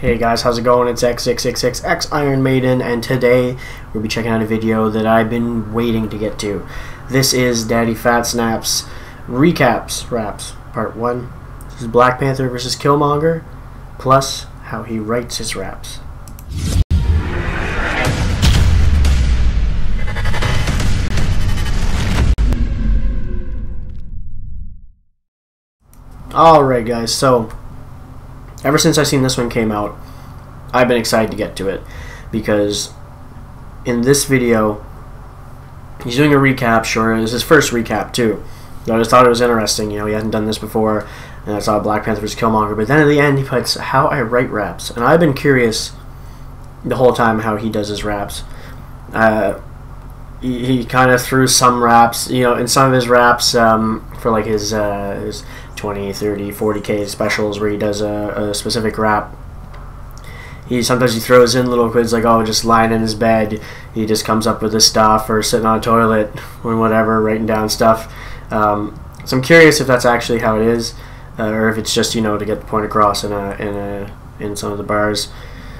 Hey guys, how's it going? It's X666X Iron Maiden, and today we'll be checking out a video that I've been waiting to get to. This is Daddyphatsnaps Raps, Part 1. This is Black Panther versus Killmonger, plus how he writes his raps. Alright guys, so ever since I've seen this one came out, I've been excited to get to it, because in this video he's doing a recap. Sure, it was his first recap too, I just thought it was interesting. You know, he hadn't done this before, and I saw Black Panther vs. Killmonger, but then at the end he puts how I write raps, and I've been curious the whole time how he does his raps. He kind of threw some raps, you know, in some of his raps for like his 20, 30, 40K specials where he does a specific rap. Sometimes he throws in little quids like, oh, just lying in his bed, he just comes up with this stuff, or sitting on a toilet or whatever, writing down stuff. So I'm curious if that's actually how it is, or if it's just, you know, to get the point across in some of the bars.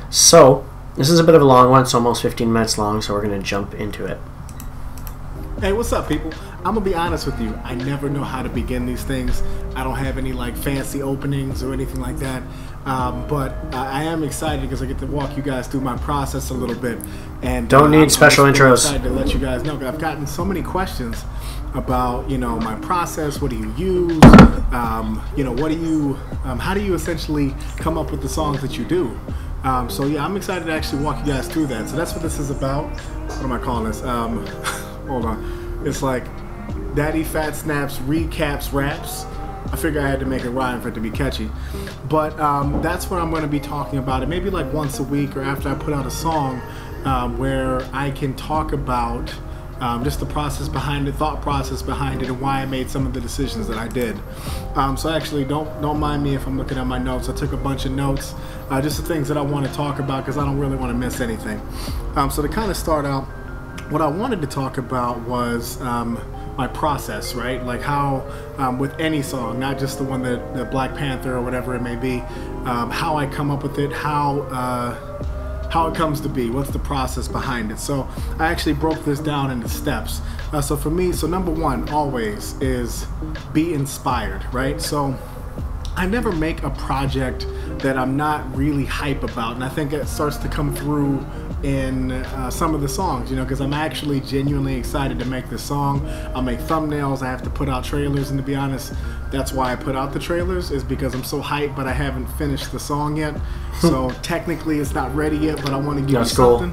So this is a bit of a long one. It's almost 15 minutes long, so we're gonna jump into it. Hey, what's up, people? I'm gonna be honest with you. I never know how to begin these things. I don't have any like fancy openings or anything like that. But I am excited because I get to walk you guys through my process a little bit. And don't need special intros. I'm excited to let you guys know. I've gotten so many questions about, you know, my process. What do you use? You know, what do you? How do you essentially come up with the songs that you do? So yeah, I'm excited to actually walk you guys through that. So that's what this is about. What am I calling this? Hold on. It's like Daddyphatsnaps Recaps Raps. I figured I had to make it rhyme for it to be catchy. But that's what I'm going to be talking about. It maybe like once a week or after I put out a song where I can talk about just the process behind it, thought process behind it, and why I made some of the decisions that I did. So actually, don't mind me if I'm looking at my notes. I took a bunch of notes, just the things that I want to talk about because I don't really want to miss anything. So to kind of start out, what I wanted to talk about was my process, right? Like how, with any song, not just the one that Black Panther or whatever it may be, how I come up with it, how it comes to be, what's the process behind it. So I actually broke this down into steps. So for me, so number one always is be inspired, right? So I never make a project that I'm not really hype about, and I think it starts to come through in some of the songs, you know, because I'm actually genuinely excited to make this song. I'll make thumbnails, I have to put out trailers, and to be honest, that's why I put out the trailers, is because I'm so hyped, but I haven't finished the song yet. So technically it's not ready yet, but I want to give you something.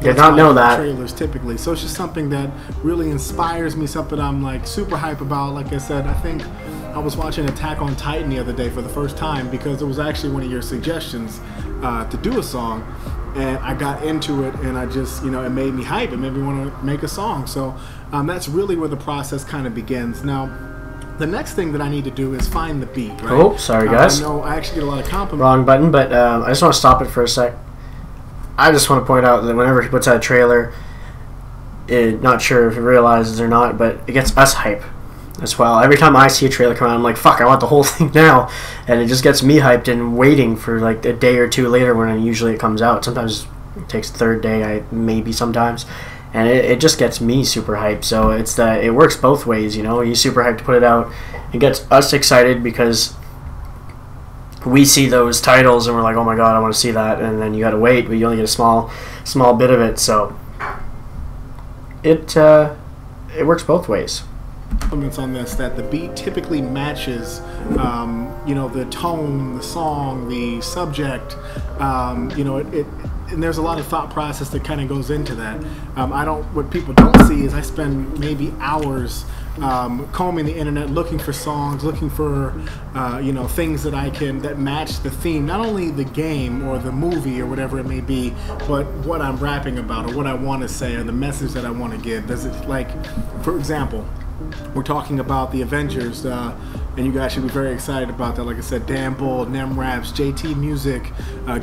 Did not know that. Trailers typically, so it's just something that really inspires me, something I'm like super hype about. Like I said, I think I was watching Attack on Titan the other day for the first time because it was actually one of your suggestions to do a song, and I got into it, and I just, you know, it made me hype. It made me want to make a song. So that's really where the process kind of begins. Now, the next thing that I need to do is find the beat, right? Oh, sorry guys. I know I actually get a lot of compliments. Wrong button, but I just want to stop it for a sec. I just want to point out that whenever he puts out a trailer, not sure if he realizes or not, but it gets us hype as well. Every time I see a trailer come out, I'm like, fuck, I want the whole thing now, and it just gets me hyped and waiting for like a day or two later when usually it comes out. Sometimes it takes the third day, maybe sometimes, and it just gets me super hyped. So it works both ways, you know. He's super hyped to put it out. It gets us excited because we see those titles and we're like, oh my god, I want to see that, and then you gotta wait, but you only get a small bit of it. So it works both ways. Comments on this, that the beat typically matches you know, the tone, the song, the subject, you know, and there's a lot of thought process that kind of goes into that. What people don't see is I spend maybe hours combing the internet, looking for songs, looking for you know, things that match the theme, not only the game or the movie or whatever it may be, but what I'm rapping about or what I want to say or the message that I want to give. Does it, like, for example, we're talking about the Avengers, and you guys should be very excited about that. Like I said, Dan Bull, Nem Raps, JT Music,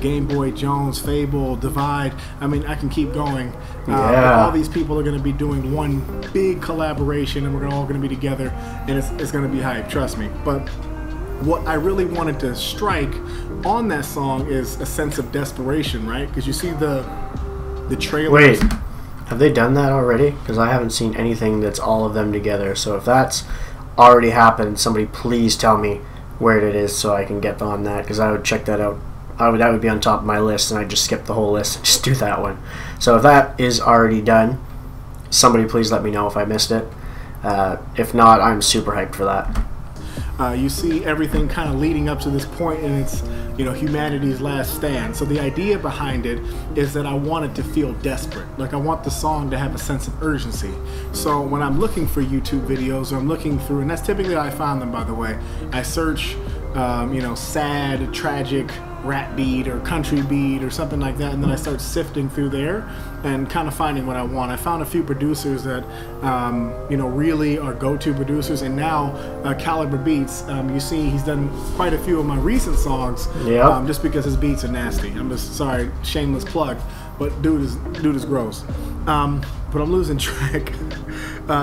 Game Boy Jones, Fable, Divide. I mean, I can keep going. Yeah. All these people are going to be doing one big collaboration, and we're all going to be together, and it's going to be hype, trust me. But what I really wanted to strike on that song is a sense of desperation, right? Because you see the trailers. Wait, have they done that already? Because I haven't seen anything that's all of them together. So if that's already happened, somebody please tell me where it is so I can get on that, because I would check that out. That would be on top of my list, and I'd just skip the whole list and just do that one. So if that is already done, somebody please let me know if I missed it. If not, I'm super hyped for that. You see everything kind of leading up to this point, and it's, you know, humanity's last stand. So the idea behind it is that I want it to feel desperate. Like, I want the song to have a sense of urgency. So when I'm looking for YouTube videos, or I'm looking through, and that's typically how I found them, by the way, I search, you know, sad, tragic rap beat or country beat or something like that, and then I start sifting through there and kind of finding what I want. I found a few producers that you know, really are go-to producers, and now Caliber Beats, you see he's done quite a few of my recent songs. Yeah. Just because his beats are nasty. I'm just sorry, shameless plug, but dude is gross. But I'm losing track.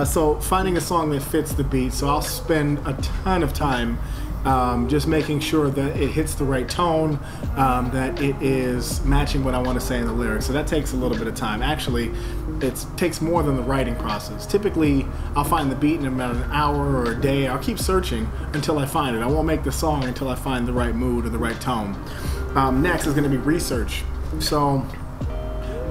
So finding a song that fits the beat. So I'll spend a ton of time just making sure that it hits the right tone, that it is matching what I want to say in the lyrics. So that takes a little bit of time. Actually, it takes more than the writing process. Typically, I'll find the beat in about an hour or a day. I'll keep searching until I find it. I won't make the song until I find the right mood or the right tone. Next is going to be research. So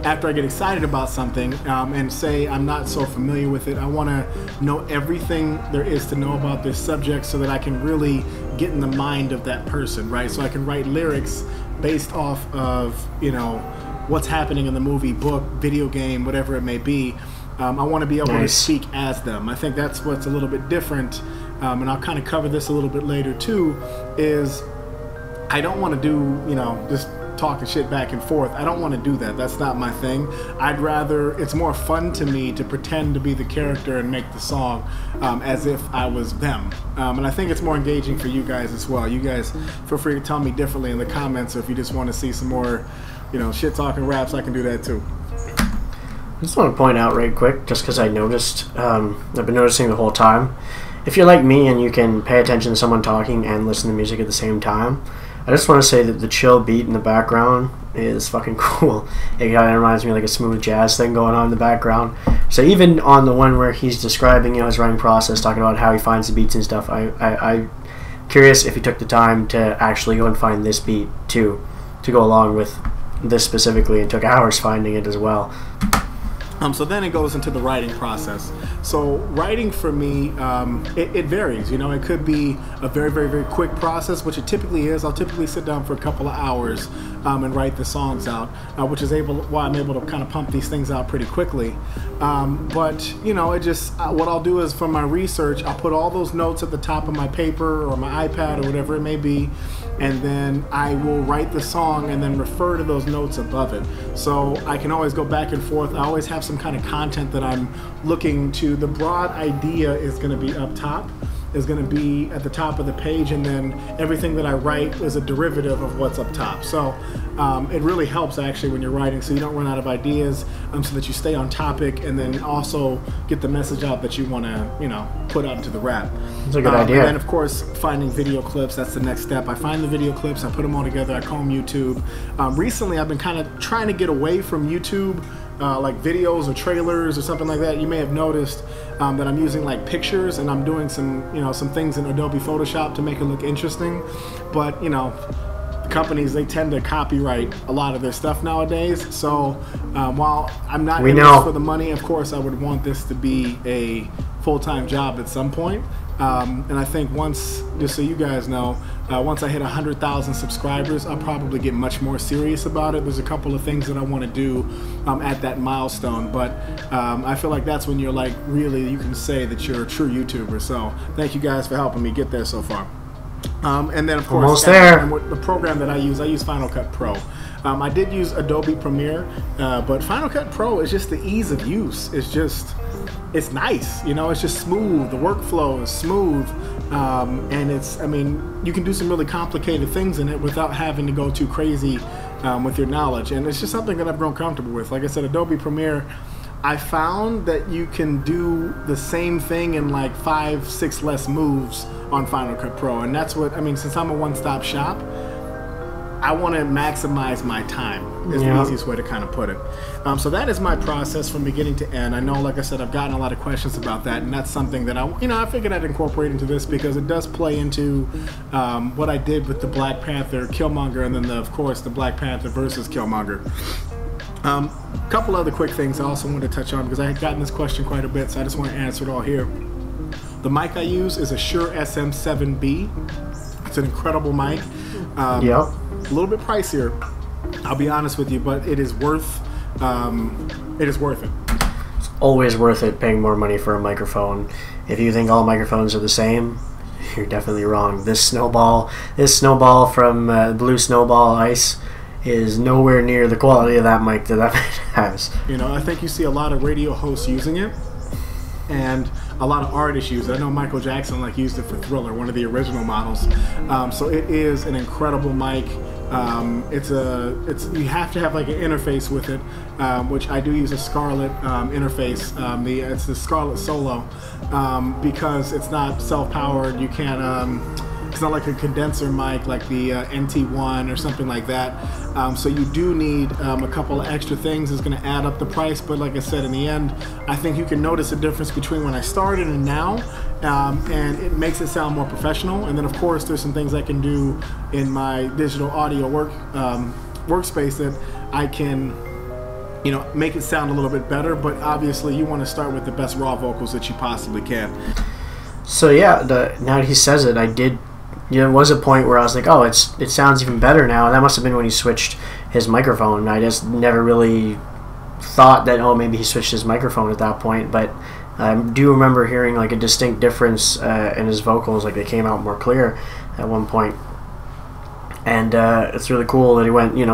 after I get excited about something and say I'm not so familiar with it, I want to know everything there is to know about this subject so that I can really get in the mind of that person, right? So I can write lyrics based off of, you know, what's happening in the movie, book, video game, whatever it may be. I want to be able to speak as them. I think that's what's a little bit different, and I'll kind of cover this a little bit later too, is I don't want to do, you know, just talking shit back and forth. I don't want to do that. That's not my thing. I'd rather, it's more fun to me to pretend to be the character and make the song as if I was them. And I think it's more engaging for you guys as well. You guys feel free to tell me differently in the comments, or if you just want to see some more, you know, shit talking raps, I can do that too. I just want to point out right quick, just because I noticed, I've been noticing the whole time, if you're like me and you can pay attention to someone talking and listen to music at the same time, I just want to say that the chill beat in the background is fucking cool. It kind of reminds me of like a smooth jazz thing going on in the background. So even on the one where he's describing, you know, his writing process, talking about how he finds the beats and stuff, I'm curious if he took the time to actually go and find this beat too, to go along with this specifically, and took hours finding it as well. So then it goes into the writing process. So writing for me, it varies. You know, it could be a very, very, very quick process, which it typically is. I'll typically sit down for a couple of hours and write the songs out, which is why I'm able to kind of pump these things out pretty quickly. But you know, it just what I'll do is, from my research, I'll put all those notes at the top of my paper or my iPad or whatever it may be, and then I will write the song and then refer to those notes above it. So I can always go back and forth. I always have some kind of content that I'm looking to. The broad idea is going to be up top, is going to be at the top of the page, and then everything that I write is a derivative of what's up top. So it really helps actually when you're writing, so you don't run out of ideas, so that you stay on topic, and then also get the message out that you want to, you know, put out into the rap. That's a good idea. And then of course finding video clips, that's the next step. I find the video clips, I put them all together, I comb YouTube. Recently I've been kind of trying to get away from YouTube, like videos or trailers or something like that. You may have noticed that I'm using like pictures, and I'm doing some, you know, some things in Adobe Photoshop to make it look interesting. But you know, companies, they tend to copyright a lot of their stuff nowadays. So while I'm not in this for the money, of course I would want this to be a full-time job at some point. And I think once, just so you guys know, once I hit 100,000 subscribers, I'll probably get much more serious about it. There's a couple of things that I want to do at that milestone, but I feel like that's when you're like, really, you can say that you're a true YouTuber. So thank you guys for helping me get there so far. And then of course, almost there. And the program that I use Final Cut Pro. I did use Adobe Premiere, but Final Cut Pro is just the ease of use. It's nice, you know, it's just smooth. The workflow is smooth, and I mean, you can do some really complicated things in it without having to go too crazy with your knowledge. And it's just something that I've grown comfortable with. Like I said, Adobe Premiere, I found that you can do the same thing in like 5-6 less moves on Final Cut Pro, and that's what I mean. Since I'm a one-stop shop, I want to maximize my time. Is the easiest way to kind of put it. So that is my process from beginning to end. I know, like I said, I've gotten a lot of questions about that, and that's something that I figured I'd incorporate into this because it does play into what I did with the Black Panther, Killmonger, and then of course the Black Panther versus Killmonger. A couple other quick things I also wanted to touch on because I had gotten this question quite a bit, so I just want to answer it all here. The mic I use is a Shure SM7B. It's an incredible mic. A little bit pricier, I'll be honest with you, but it is worth it. It's always worth it paying more money for a microphone. If you think all microphones are the same, you're definitely wrong. This snowball from Blue Snowball Ice is nowhere near the quality of that mic that has. I think you see a lot of radio hosts using it, and a lot of artists use it. I know Michael Jackson used it for Thriller, one of the original models. So it is an incredible mic. You have to have an interface with it, which I do use a Scarlett interface. It's the Scarlett Solo because it's not self-powered. You can't. It's not like a condenser mic like the NT1 or something like that. So you do need a couple of extra things. It's going to add up the price, but like I said, in the end, I think you can notice a difference between when I started and now, and it makes it sound more professional. And then, of course, there's some things I can do in my digital audio workspace that I can, make it sound a little bit better. But obviously, you want to start with the best raw vocals that you possibly can. So yeah, now that he says it, I did. There was a point where I was like, oh, it sounds even better now. And that must have been when he switched his microphone. I just never really thought that, oh, maybe he switched his microphone at that point. But I do remember hearing a distinct difference in his vocals. They came out more clear at one point. And it's really cool that he went, it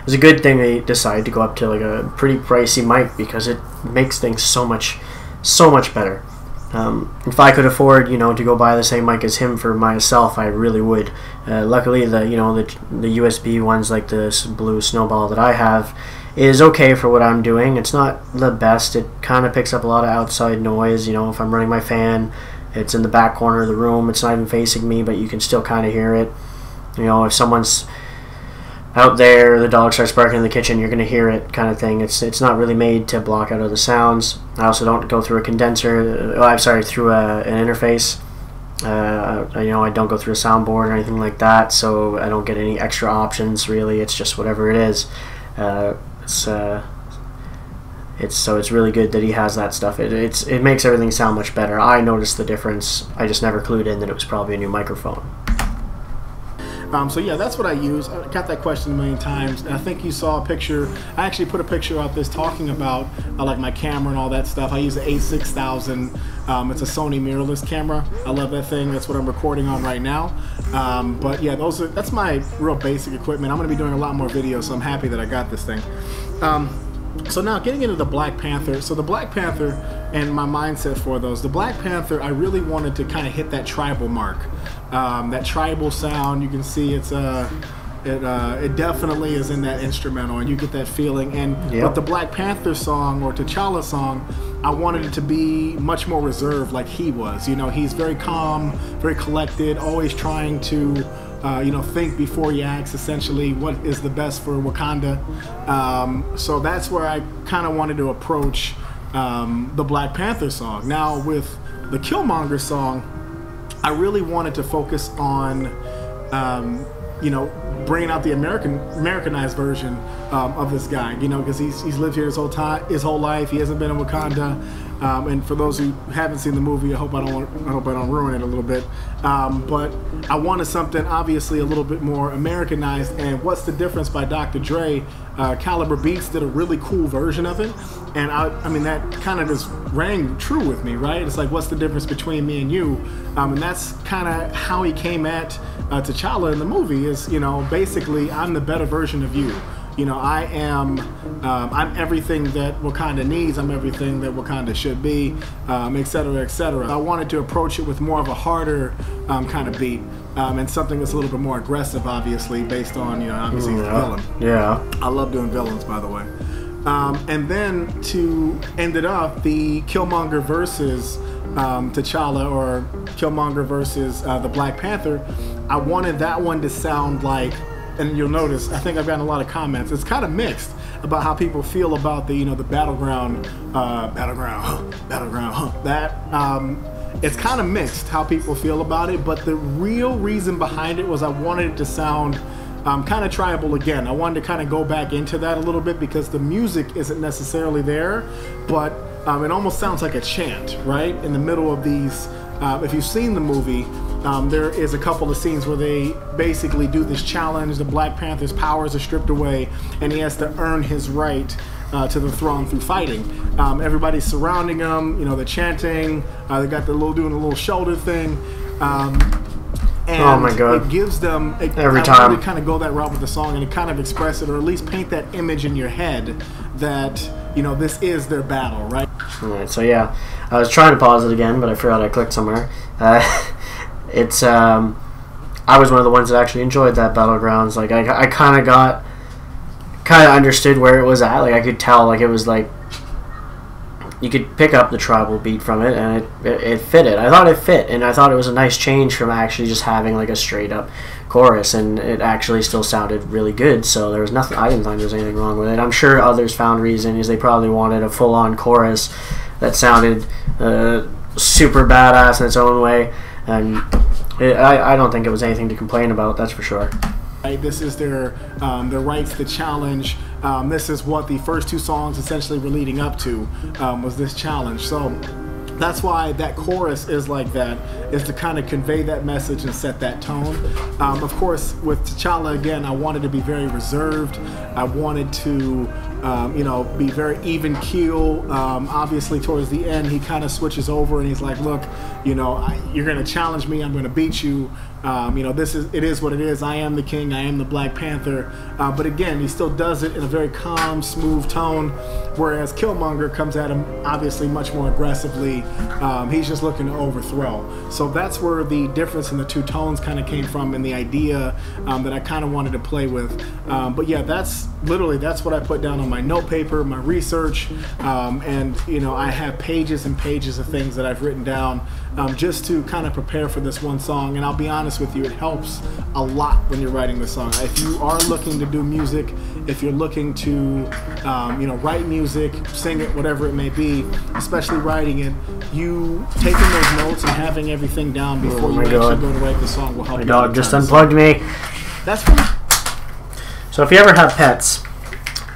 was a good thing they decided to go up to a pretty pricey mic because it makes things so much better. If I could afford, to go buy the same mic as him for myself, I really would. Luckily, the USB ones like this Blue Snowball that I have is okay for what I'm doing. It's not the best. It kind of picks up a lot of outside noise. If I'm running my fan, it's in the back corner of the room. It's not even facing me, but you can still kind of hear it. If someone's out there, the dog starts barking in the kitchen, you're going to hear it, kind of thing. It's not really made to block out other sounds. I also don't go through a condenser. Through an interface. I don't go through a soundboard or anything like that, so I don't get any extra options. Really, it's just whatever it is. It's really good that he has that stuff. It makes everything sound much better. I noticed the difference. I just never clued in that it was probably a new microphone. So yeah, that's what I use. I got that question a million times, and I think you saw a picture. I actually put a picture out this talking about my camera and all that stuff. I use the A6000. It's a Sony mirrorless camera. I love that thing. That's what I'm recording on right now. But yeah, that's my real basic equipment. I'm going to be doing a lot more videos, so I'm happy that I got this thing. So now getting into the Black Panther. So the Black Panther and my mindset for those. The Black Panther, I really wanted to kind of hit that tribal mark. That tribal sound, you can see it definitely is in that instrumental, and you get that feeling. And with the Black Panther song or T'Challa song, I wanted it to be much more reserved like he was. He's very calm, very collected, always trying to think before he acts, essentially what is the best for Wakanda. So that's where I kind of wanted to approach the Black Panther song. Now with the Killmonger song, I really wanted to focus on bringing out the Americanized version of this guy, because he's lived here his whole life. He hasn't been in Wakanda. And for those who haven't seen the movie, I hope I don't ruin it a little bit. But I wanted something obviously a little bit more Americanized. And What's the Difference by Dr. Dre, Caliber Beats did a really cool version of it. And I mean that kind of just rang true with me, right? It's like, what's the difference between me and you? And that's kind of how he came at T'Challa in the movie. Is basically, I'm the better version of you. I'm everything that Wakanda needs. I'm everything that Wakanda should be, etc., etc. I wanted to approach it with more of a harder kind of beat, and something that's a little bit more aggressive, obviously, based on, obviously he's a villain. Yeah. I love doing villains, by the way. And then to end it up, the Killmonger versus T'Challa, or Killmonger versus the Black Panther, I wanted that one to sound like, and you'll notice, I think I've gotten a lot of comments, it's kind of mixed about how people feel about the, the battleground, it's kind of mixed how people feel about it, but the real reason behind it was I wanted it to sound kind of tribal again. I wanted to kind of go back into that a little bit because the music isn't necessarily there, but it almost sounds like a chant, right? In the middle of these, if you've seen the movie, there is a couple of scenes where they basically do this challenge. The Black Panther's powers are stripped away, and he has to earn his right to the throne through fighting. Everybody's surrounding him, they're chanting, they got doing a little shoulder thing. And oh my God! It gives them every time to kind of go that route with the song and to kind of express it, or at least paint that image in your head that this is their battle, right? All right. So yeah, I was trying to pause it again, but I forgot I clicked somewhere. It's I was one of the ones that actually enjoyed that Battlegrounds. Like I kind of understood where it was at. Like I could tell, like it was like you could pick up the tribal beat from it, and it fit it. I thought it fit, and I thought it was a nice change from actually just having like a straight up chorus, and it actually still sounded really good. So there was nothing. I didn't think there was anything wrong with it. I'm sure others found reasons. They probably wanted a full on chorus that sounded super badass in its own way, and I don't think it was anything to complain about. That's for sure. Right, this is their rights, the challenge. This is what the first two songs essentially were leading up to, was this challenge. So that's why that chorus is like that, is to kind of convey that message and set that tone. Of course, with T'Challa, again, I wanted to be very reserved. I wanted to, be very even keel. Obviously, towards the end, he kind of switches over and he's like, look, you're going to challenge me, I'm going to beat you. It is what it is. I am the king. I am the Black Panther. But again, he still does it in a very calm, smooth tone, whereas Killmonger comes at him obviously much more aggressively. He's just looking to overthrow. So that's where the difference in the two tones kind of came from, and the idea that I kind of wanted to play with. But yeah, that's what I put down on my note paper, my research, and I have pages and pages of things that I've written down just to kind of prepare for this one song. And I'll be honest with you, it helps a lot when you're writing this song. If you are looking to do music, if you're looking to write music, sing it, whatever it may be, especially writing it, you taking those notes and having everything down before you actually go to write the song will help you. My dog just unplugged me. That's fine. So if you ever have pets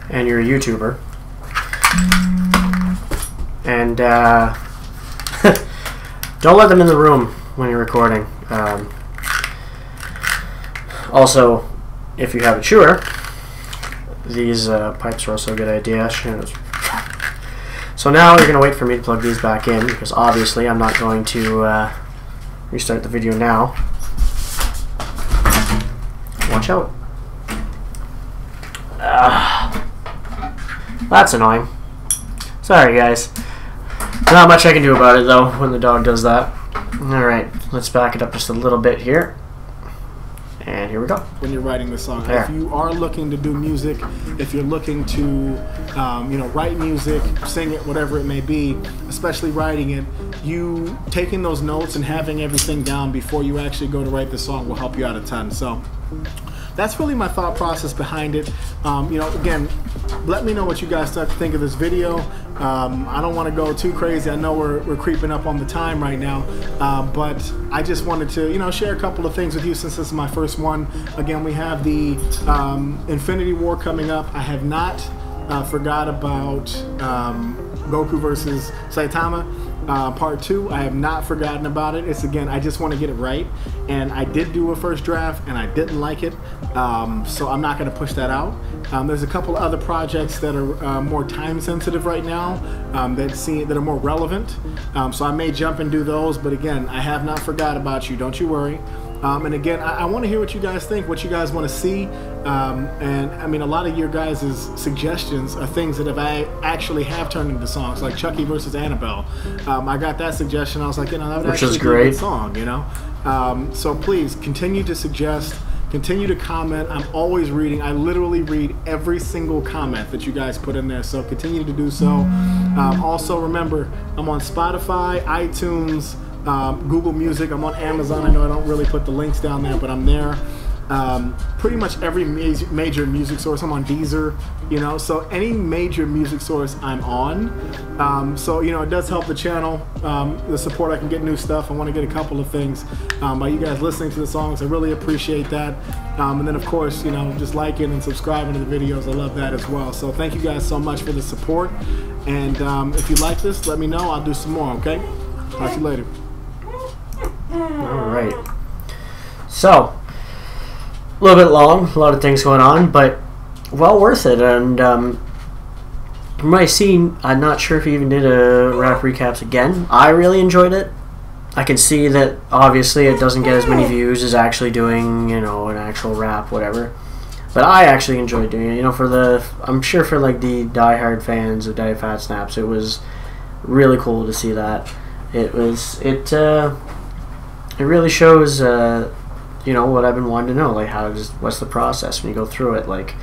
and you're a YouTuber and don't let them in the room when you're recording. Also, if you have a chewer, these pipes are also a good idea. So now you're going to wait for me to plug these back in, because obviously I'm not going to restart the video now. Watch out. That's annoying. Sorry guys. Not much I can do about it though when the dog does that. Alright, let's back it up just a little bit here. And here we go. When you're writing the song, if you are looking to do music, if you're looking to, write music, sing it, whatever it may be, especially writing it, you taking those notes and having everything down before you actually go to write the song will help you out a ton. So that's really my thought process behind it. Again, let me know what you guys start to think of this video. I don't want to go too crazy. I know we're creeping up on the time right now, but I just wanted to share a couple of things with you since this is my first one. Again, we have the Infinity War coming up. I have not forgot about Goku versus Saitama. Part 2, I have not forgotten about it. It's, again, I just want to get it right, and I did do a first draft and I didn't like it, so I'm not going to push that out. There's a couple other projects that are more time sensitive right now, that are more relevant, so I may jump and do those, but again, I have not forgot about you, don't you worry. And again, I want to hear what you guys think, what you guys want to see. And I mean, a lot of your guys' suggestions are things that I actually have turned into songs, like Chucky versus Annabelle. I got that suggestion. I was like, that would actually be a good song, So please continue to suggest, Continue to comment. I'm always reading. I literally read every single comment that you guys put in there, so continue to do so. Also, remember, I'm on Spotify, iTunes, Google Music. I'm on Amazon. I know I don't really put the links down there, but I'm there. Pretty much every major music source. I'm on Deezer, you know, so any major music source I'm on. So, you know, it does help the channel, the support. I can get new stuff. I want to get a couple of things by you guys listening to the songs. I really appreciate that. And then, of course, you know, just liking and subscribing to the videos. I love that as well. So thank you guys so much for the support. And if you like this, let me know. I'll do some more, okay? Talk to you later. All right. So, a little bit long, a lot of things going on, but well worth it. And from what I've seen, I'm not sure if he even did a rap recaps again. I really enjoyed it. I can see that obviously it doesn't get as many views as actually doing, you know, an actual rap, whatever. But I actually enjoyed doing it. You know, I'm sure for like the diehard fans of Daddyphatsnaps, it was really cool to see that. It really shows. You know, what I've been wanting to know, like what's the process when you go through it. Like,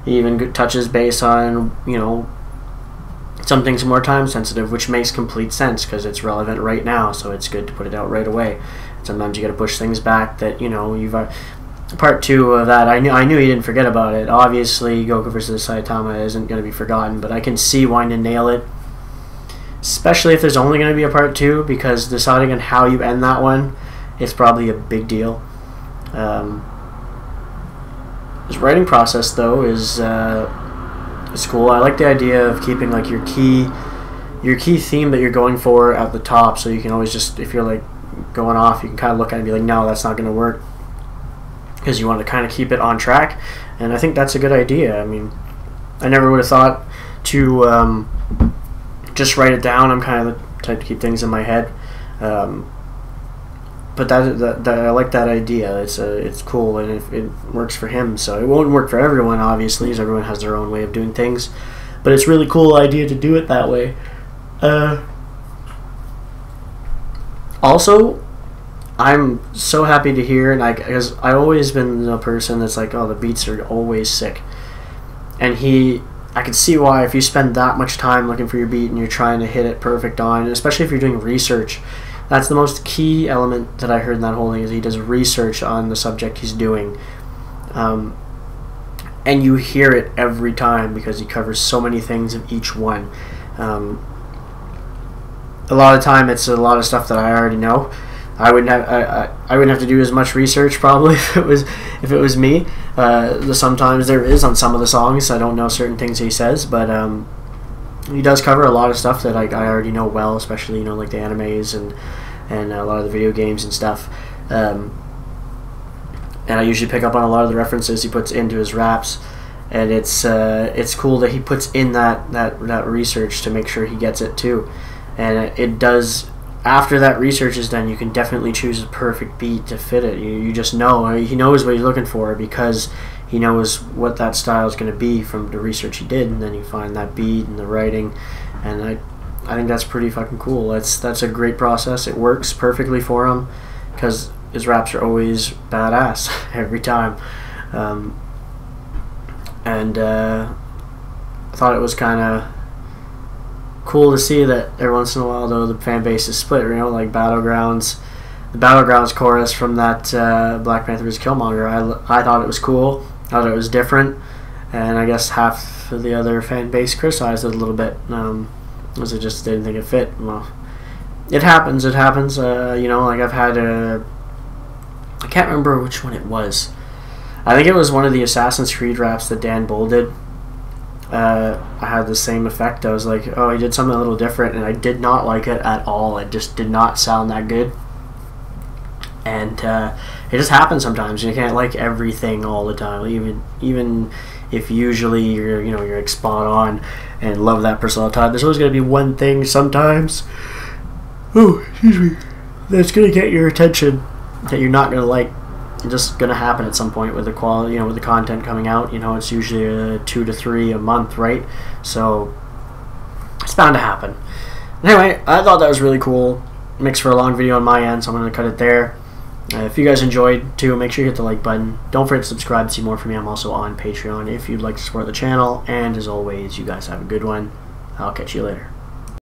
he even touches base on, you know, some things more time sensitive, which makes complete sense because it's relevant right now, so it's good to put it out right away. Sometimes you got to push things back that, you know, you've part 2 of that. I knew he didn't forget about it. Obviously, Goku vs. Saitama isn't going to be forgotten, but I can see wanting to nail it, especially if there's only going to be a part 2, because deciding on how you end that one is probably a big deal. His writing process, though, is cool. I like the idea of keeping like your key theme that you're going for at the top, so you can always just, if you're like going off, you can kind of look at it and be like, no, that's not going to work, because you want to kind of keep it on track. And I think that's a good idea. I mean, I never would have thought to just write it down. I'm kind of the type to keep things in my head. But that I like that idea. It's cool, and it works for him. So it won't work for everyone, obviously, because everyone has their own way of doing things. But it's a really cool idea to do it that way. Also, I'm so happy to hear, and because I've always been a person that's like, oh, the beats are always sick, and I can see why. If you spend that much time looking for your beat and you're trying to hit it perfect on, and especially if you're doing research. That's the most key element that I heard in that whole thing, is he does research on the subject he's doing. And you hear it every time because he covers so many things of each one. A lot of time it's a lot of stuff that I already know. I wouldn't have to do as much research probably if it was me. Sometimes there is on some of the songs. I don't know certain things he says, but he does cover a lot of stuff that I already know well, especially, you know, like the animes and a lot of the video games and stuff. And I usually pick up on a lot of the references he puts into his raps, and it's cool that he puts in that research to make sure he gets it too. And it does. After that research is done, you can definitely choose a perfect beat to fit it. You just know. He knows what he's looking for because he knows what that style is going to be from the research he did, and then you find that beat and the writing, and I think that's pretty fucking cool. That's a great process. It works perfectly for him because his raps are always badass every time. I thought it was kind of cool to see that every once in a while, though, the fan base is split. You know, like the Battlegrounds chorus from that Black Panther vs. Killmonger. I thought it was cool. I thought it was different, and I guess half of the other fan base criticized it a little bit. Because it just didn't think it fit. Well, it happens. It happens. You know, like I've had I can't remember which one it was. I think it was one of the Assassin's Creed raps that Dan Bull did. I had the same effect. I was like, oh, he did something a little different, and I did not like it at all. It just did not sound that good. And it just happens sometimes. You can't like everything all the time. Even if usually you're like spot on and love that person all the time, there's always going to be one thing sometimes. Oh, excuse me. That's going to get your attention that you're not going to like. It's just going to happen at some point with the quality, with the content coming out. It's usually 2 to 3 a month, right? So it's bound to happen. Anyway, I thought that was really cool. Makes for a long video on my end, so I'm going to cut it there. If you guys enjoyed too, make sure you hit the like button. Don't forget to subscribe to see more from me. I'm also on Patreon if you'd like to support the channel. And as always, you guys have a good one. I'll catch you later.